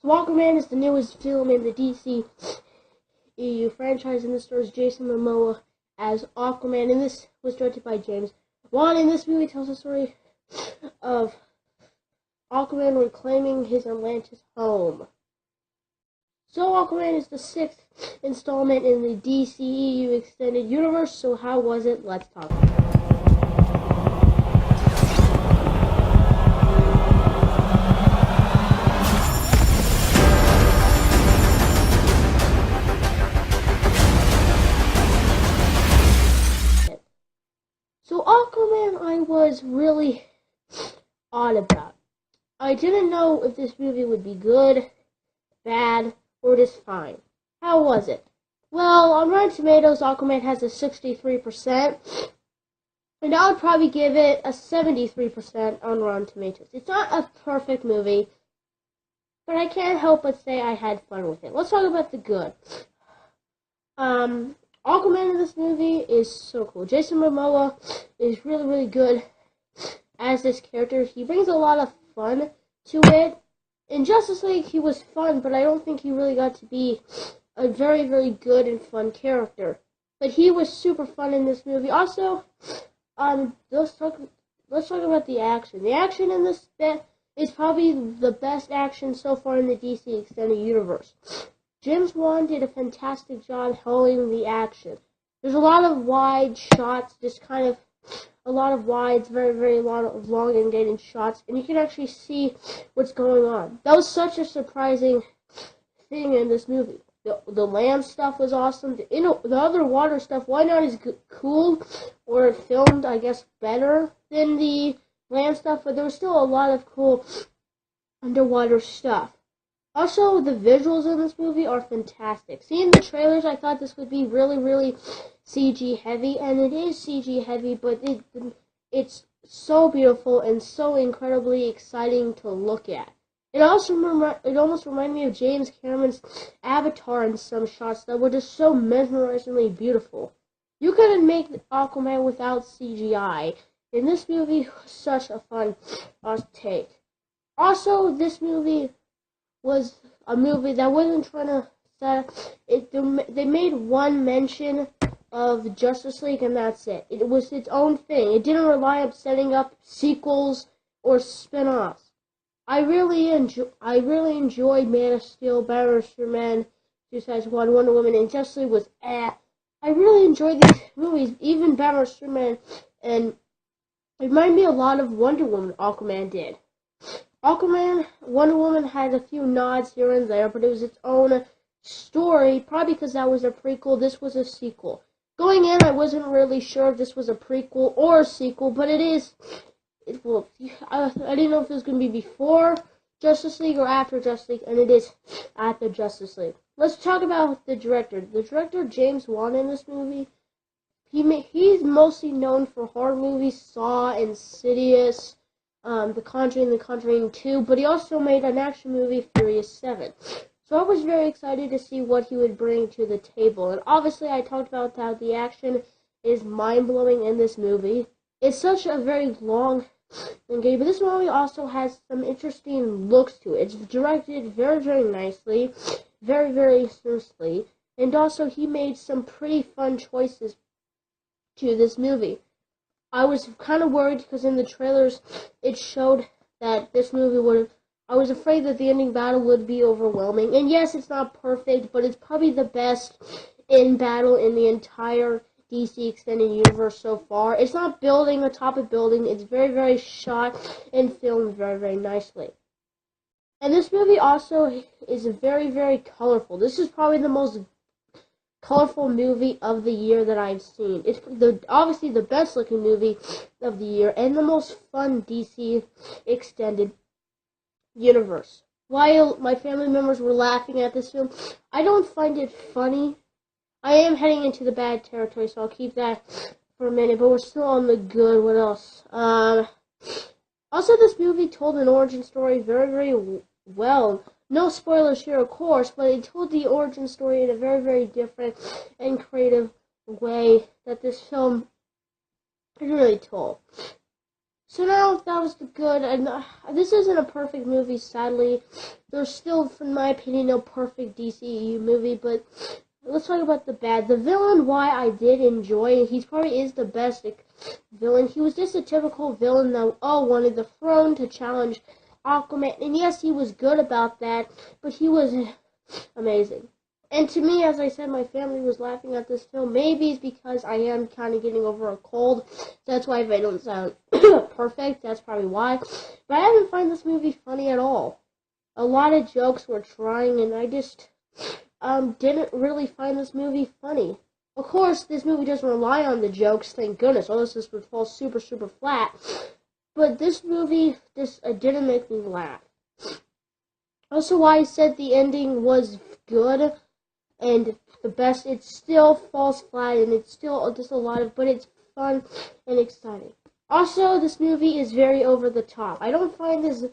So Aquaman is the newest film in the DC EU franchise, and this stars Jason Momoa as Aquaman, and this was directed by James Wan, and this movie tells the story of Aquaman reclaiming his Atlantis home. So Aquaman is the sixth installment in the DCEU extended universe, so how was it? Let's talk. So Aquaman, I was really odd about. I didn't know if this movie would be good, bad, or just fine. How was it? Well, on Rotten Tomatoes, Aquaman has a 63%, and I would probably give it a 73% on Rotten Tomatoes. It's not a perfect movie, but I can't help but say I had fun with it. Let's talk about the good. Aquaman in this movie is so cool. Jason Momoa is really, really good as this character. He brings a lot of fun to it. In Justice League, he was fun, but I don't think he really got to be a very, very good and fun character. But he was super fun in this movie. Also, let's talk about the action. The action in this bit is probably the best action so far in the DC Extended Universe. James Wan did a fantastic job holding the action. There's a lot of wide shots, just kind of a lot of wides, very, very lot of long and dated shots, and you can actually see what's going on. That was such a surprising thing in this movie. The land stuff was awesome. The other water stuff, why not as cool or filmed, I guess, better than the land stuff, but there was still a lot of cool underwater stuff. Also, the visuals in this movie are fantastic. Seeing the trailers, I thought this would be really, really CG heavy, and it is CG heavy, but it's so beautiful and so incredibly exciting to look at. It almost reminded me of James Cameron's Avatar in some shots that were just so mesmerizingly beautiful. You couldn't make Aquaman without CGI, and this movie was such a fun take. Also, this movie was a movie that wasn't trying to set it. They made one mention of Justice League, and that's it. It was its own thing. It didn't rely on setting up sequels or spin-offs. I really enjoyed Man of Steel, Batman vs Superman, Suicide Squad, Wonder Woman, and Justice League was I really enjoyed these movies, even Batman vs Superman, and it reminded me a lot of Wonder Woman. Aquaman did. Aquaman, Wonder Woman had a few nods here and there, but it was its own story, probably because that was a prequel. This was a sequel. Going in, I wasn't really sure if this was a prequel or a sequel, but it is. I didn't know if it was going to be before Justice League or after Justice League, and it is after Justice League. Let's talk about the director. The director, James Wan, in this movie, he's mostly known for horror movies, Saw, Insidious, The Conjuring, The Conjuring 2, but he also made an action movie, Furious 7. So I was very excited to see what he would bring to the table. And obviously I talked about how the action is mind-blowing in this movie. It's such a very long game, but this movie also has some interesting looks to it. It's directed very, very nicely, very, very smoothly, and also he made some pretty fun choices to this movie. I was kind of worried because in the trailers it showed that this movie I was afraid that the ending battle would be overwhelming. And yes, it's not perfect, but it's probably the best in battle in the entire DC Extended Universe so far. It's not building atop a building. It's very, very shot and filmed very, very nicely. And this movie also is very, very colorful. This is probably the most colorful movie of the year that I've seen. It's obviously the best looking movie of the year and the most fun DC Extended Universe. While my family members were laughing at this film, I don't find it funny. I am heading into the bad territory, so I'll keep that for a minute, but we're still on the good. What else? Also, this movie told an origin story very, very well. No spoilers here, of course, but it told the origin story in a very, very different and creative way that this film really told. So now that was the good, and this isn't a perfect movie, sadly. There's still, in my opinion, no perfect DCEU movie, but let's talk about the bad. The villain, why I did enjoy, he probably is the best villain. He was just a typical villain that wanted the throne to challenge Aquaman, and yes, he was good about that, but he was amazing. And to me, as I said, my family was laughing at this film. Maybe it's because I am kind of getting over a cold. So that's why if I don't sound perfect, that's probably why. But I didn't find this movie funny at all. A lot of jokes were trying, and I just didn't really find this movie funny. Of course, this movie doesn't rely on the jokes, thank goodness. Otherwise, this would fall super, super flat. But this movie just didn't make me laugh. Also, why I said the ending was good and the best, it still falls flat, and it's still just a lot of, but it's fun and exciting. Also, this movie is very over the top. I don't find this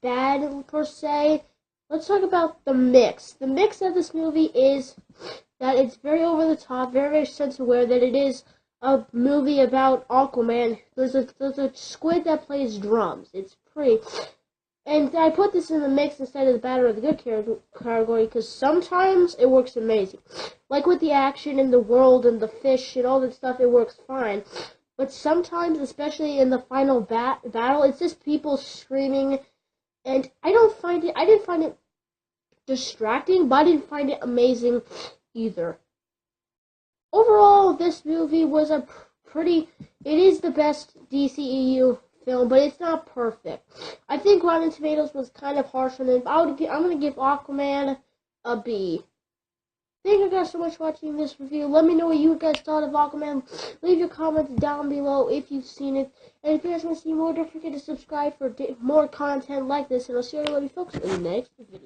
bad per se. Let's talk about the mix. The mix of this movie is that it's very over the top, very, very sense-aware, that it is a movie about Aquaman. There's a squid that plays drums. It's pretty. And I put this in the mix instead of the bad or the good category because sometimes it works amazing. Like with the action and the world and the fish and all that stuff, it works fine. But sometimes, especially in the final battle, it's just people screaming. And I didn't find it distracting, but I didn't find it amazing either. Overall, this movie was it is the best DCEU film, but it's not perfect. I think Rotten Tomatoes was kind of harsh on it. I'm going to give Aquaman a B. Thank you guys so much for watching this review. Let me know what you guys thought of Aquaman. Leave your comments down below if you've seen it. And if you guys want to see more, don't forget to subscribe for more content like this. And I'll see you later, folks, in the next video.